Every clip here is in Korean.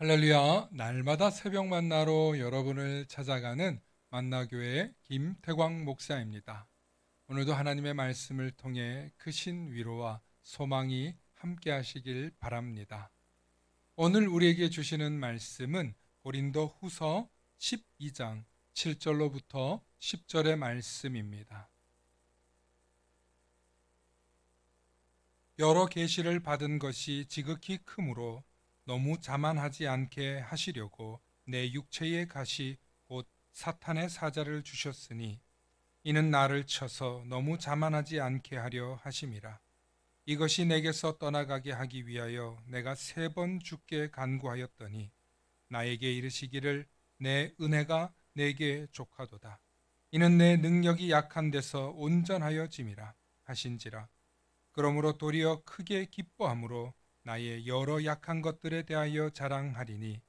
할렐루야, 날마다 새벽 만나러 여러분을 찾아가는 만나교회 김태광 목사입니다. 오늘도 하나님의 말씀을 통해 크신 위로와 소망이 함께 하시길 바랍니다. 오늘 우리에게 주시는 말씀은 고린도 후서 12장 7절로부터 10절의 말씀입니다. 여러 계시를 받은 것이 지극히 크므로 너무 자만하지 않게 하시려고 내 육체의 가시 곧 사탄의 사자를 주셨으니 이는 나를 쳐서 너무 자만하지 않게 하려 하심이라. 이것이 내게서 떠나가게 하기 위하여 내가 3번 주께 간구하였더니 나에게 이르시기를 내 은혜가 내게 족하도다. 이는 내 능력이 약한 데서 온전하여짐이라 하신지라. 그러므로 도리어 크게 기뻐함으로 나의 여러 약한 것들에 대하여 자랑하리니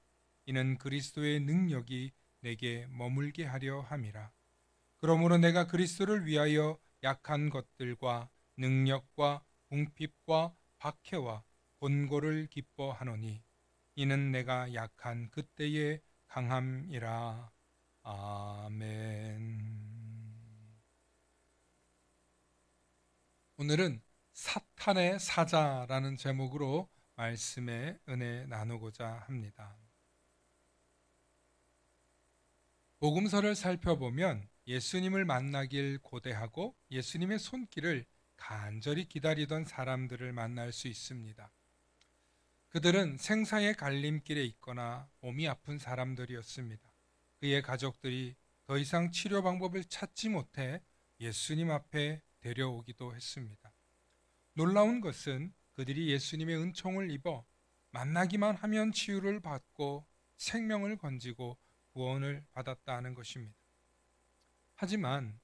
이는 그리스도의 능력이 내게 머물게 하려 함이라. 그러므로 내가 그리스도를 위하여 약한 것들과 능력과 궁핍과 박해와 곤고를 기뻐하노니 이는 내가 약한 그때의 강함이라. 아멘. 오늘은 사탄의 사자라는 제목으로 말씀의 은혜 나누고자 합니다. 복음서를 살펴보면 예수님을 만나길 고대하고 예수님의 손길을 간절히 기다리던 사람들을 만날 수 있습니다. 그들은 생사의 갈림길에 있거나 몸이 아픈 사람들이었습니다. 그의 가족들이 더 이상 치료 방법을 찾지 못해 예수님 앞에 데려오기도 했습니다. 놀라운 것은 그들이 예수님의 은총을 입어 만나기만 하면 치유를 받고 생명을 건지고 구원을 받았다는 것입니다. 하지만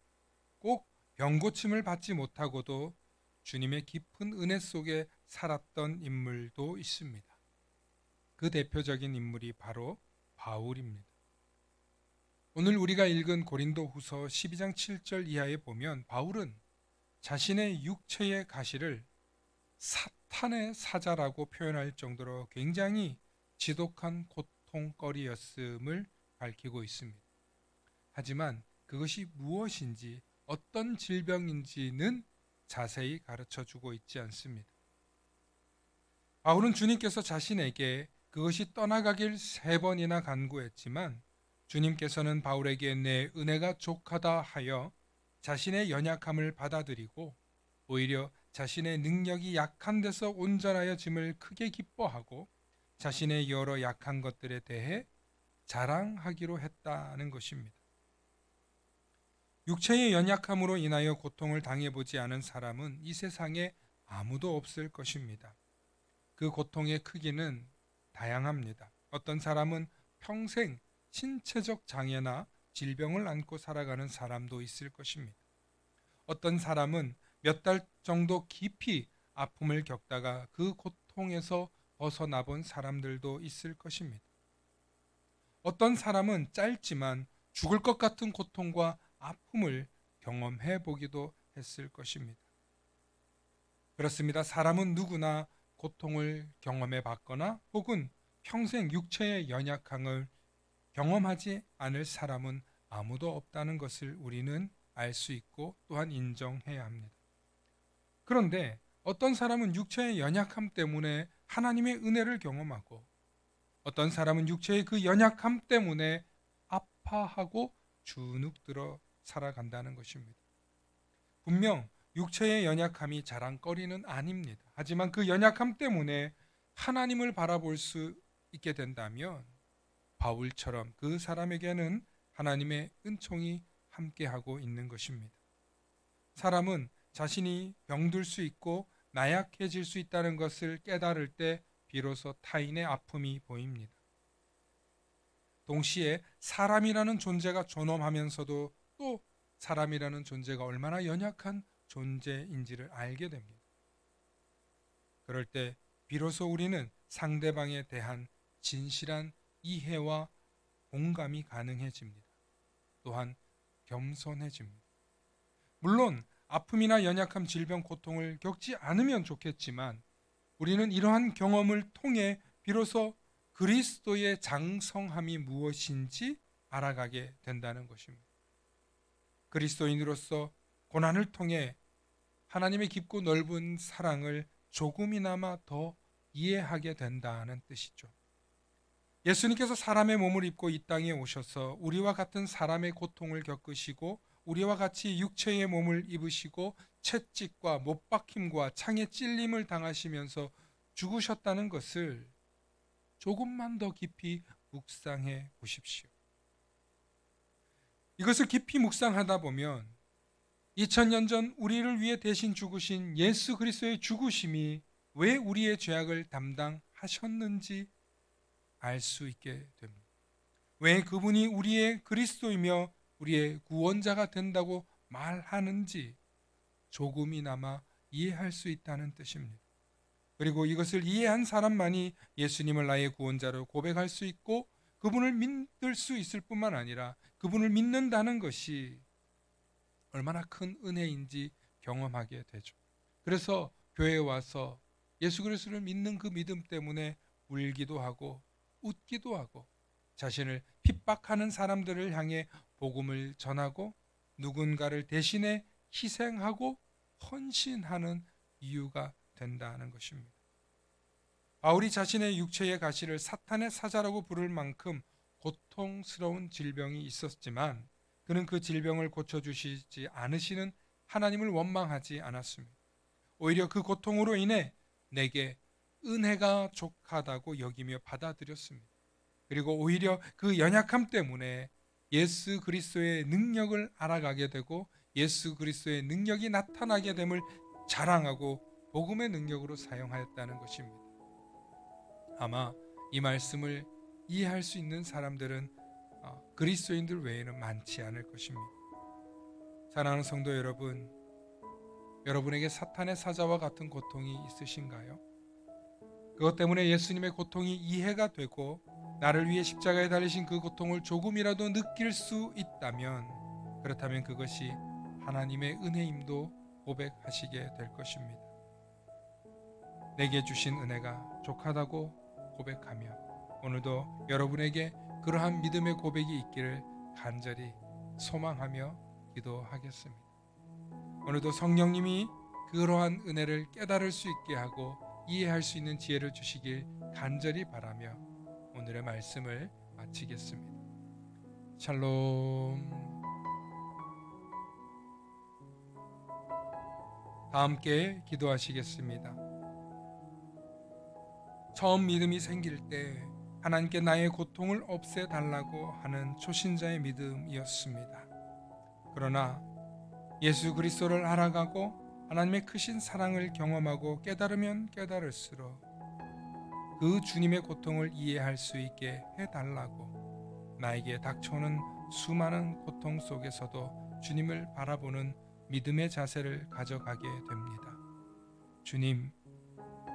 꼭 병고침을 받지 못하고도 주님의 깊은 은혜 속에 살았던 인물도 있습니다. 그 대표적인 인물이 바로 바울입니다. 오늘 우리가 읽은 고린도 후서 12장 7절 이하에 보면 바울은 자신의 육체의 가시를 사탄의 사자라고 표현할 정도로 굉장히 지독한 고통거리였음을 밝히고 있습니다. 하지만 그것이 무엇인지 어떤 질병인지는 자세히 가르쳐 주고 있지 않습니다. 바울은 주님께서 자신에게 그것이 떠나가길 3번이나 간구했지만 주님께서는 바울에게 내 은혜가 족하다 하여 자신의 연약함을 받아들이고 오히려 자신의 능력이 약한 데서 온전하여짐을 크게 기뻐하고 자신의 여러 약한 것들에 대해 자랑하기로 했다는 것입니다. 육체의 연약함으로 인하여 고통을 당해보지 않은 사람은 이 세상에 아무도 없을 것입니다. 그 고통의 크기는 다양합니다. 어떤 사람은 평생 신체적 장애나 질병을 안고 살아가는 사람도 있을 것입니다. 어떤 사람은 몇 달 정도 깊이 아픔을 겪다가 그 고통에서 벗어나 본 사람들도 있을 것입니다. 어떤 사람은 짧지만 죽을 것 같은 고통과 아픔을 경험해 보기도 했을 것입니다. 그렇습니다. 사람은 누구나 고통을 경험해 봤거나 혹은 평생 육체의 연약함을 경험하지 않을 사람은 아무도 없다는 것을 우리는 알 수 있고 또한 인정해야 합니다. 그런데 어떤 사람은 육체의 연약함 때문에 하나님의 은혜를 경험하고 어떤 사람은 육체의 그 연약함 때문에 아파하고 주눅들어 살아간다는 것입니다. 분명 육체의 연약함이 자랑거리는 아닙니다. 하지만 그 연약함 때문에 하나님을 바라볼 수 있게 된다면 바울처럼 그 사람에게는 하나님의 은총이 함께하고 있는 것입니다. 사람은 자신이 병들 수 있고 나약해질 수 있다는 것을 깨달을 때 비로소 타인의 아픔이 보입니다. 동시에 사람이라는 존재가 존엄하면서도 또 사람이라는 존재가 얼마나 연약한 존재인지를 알게 됩니다. 그럴 때 비로소 우리는 상대방에 대한 진실한 이해와 공감이 가능해집니다. 또한 겸손해집니다. 물론 아픔이나 연약함, 질병, 고통을 겪지 않으면 좋겠지만 우리는 이러한 경험을 통해 비로소 그리스도의 장성함이 무엇인지 알아가게 된다는 것입니다. 그리스도인으로서 고난을 통해 하나님의 깊고 넓은 사랑을 조금이나마 더 이해하게 된다는 뜻이죠. 예수님께서 사람의 몸을 입고 이 땅에 오셔서 우리와 같은 사람의 고통을 겪으시고 우리와 같이 육체의 몸을 입으시고 채찍과 못박힘과 창에 찔림을 당하시면서 죽으셨다는 것을 조금만 더 깊이 묵상해 보십시오. 이것을 깊이 묵상하다 보면 2000년 전 우리를 위해 대신 죽으신 예수 그리스도의 죽으심이 왜 우리의 죄악을 담당하셨는지 알 수 있게 됩니다. 왜 그분이 우리의 그리스도이며 우리의 구원자가 된다고 말하는지 조금이나마 이해할 수 있다는 뜻입니다. 그리고 이것을 이해한 사람만이 예수님을 나의 구원자로 고백할 수 있고 그분을 믿을 수 있을 뿐만 아니라 그분을 믿는다는 것이 얼마나 큰 은혜인지 경험하게 되죠. 그래서 교회에 와서 예수 그리스도를 믿는 그 믿음 때문에 울기도 하고 웃기도 하고 자신을 핍박하는 사람들을 향해 복음을 전하고 누군가를 대신해 희생하고 헌신하는 이유가 된다는 것입니다. 바울이 자신의 육체의 가시를 사탄의 사자라고 부를 만큼 고통스러운 질병이 있었지만 그는 그 질병을 고쳐주시지 않으시는 하나님을 원망하지 않았습니다. 오히려 그 고통으로 인해 내게 은혜가 족하다고 여기며 받아들였습니다. 그리고 오히려 그 연약함 때문에 예수 그리스도의 능력을 알아가게 되고 예수 그리스도의 능력이 나타나게 됨을 자랑하고 복음의 능력으로 사용하였다는 것입니다. 아마 이 말씀을 이해할 수 있는 사람들은 그리스도인들 외에는 많지 않을 것입니다. 사랑하는 성도 여러분, 여러분에게 사탄의 사자와 같은 고통이 있으신가요? 그것 때문에 예수님의 고통이 이해가 되고 나를 위해 십자가에 달리신 그 고통을 조금이라도 느낄 수 있다면 그렇다면 그것이 하나님의 은혜임도 고백하시게 될 것입니다. 내게 주신 은혜가 족하다고 고백하며 오늘도 여러분에게 그러한 믿음의 고백이 있기를 간절히 소망하며 기도하겠습니다. 오늘도 성령님이 그러한 은혜를 깨달을 수 있게 하고 이해할 수 있는 지혜를 주시길 간절히 바라며 오늘의 말씀을 마치겠습니다. 샬롬. 다 함께 기도하시겠습니다. 처음 믿음이 생길 때 하나님께 나의 고통을 없애달라고 하는 초신자의 믿음이었습니다. 그러나 예수 그리스도를 알아가고 하나님의 크신 사랑을 경험하고 깨달으면 깨달을수록 그 주님의 고통을 이해할 수 있게 해달라고 나에게 닥쳐오는 수많은 고통 속에서도 주님을 바라보는 믿음의 자세를 가져가게 됩니다. 주님,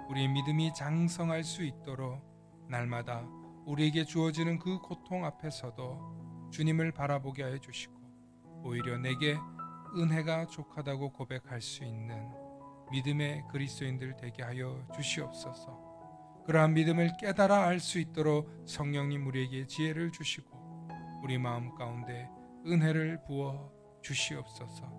우리의 믿음이 장성할 수 있도록 날마다 우리에게 주어지는 그 고통 앞에서도 주님을 바라보게 하여 주시고 오히려 내게 은혜가 족하다고 고백할 수 있는 믿음의 그리스도인들 되게 하여 주시옵소서. 그러한 믿음을 깨달아 알 수 있도록 성령님 우리에게 지혜를 주시고 우리 마음 가운데 은혜를 부어 주시옵소서.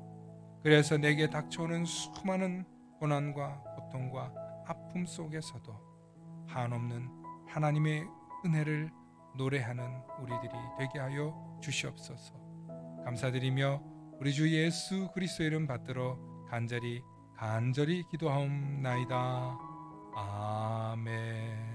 그래서 내게 닥쳐오는 수많은 고난과 고통과 아픔 속에서도 한없는 하나님의 은혜를 노래하는 우리들이 되게 하여 주시옵소서. 감사드리며 우리 주 예수 그리스도의 이름 받들어 간절히 기도하옵나이다. 아멘.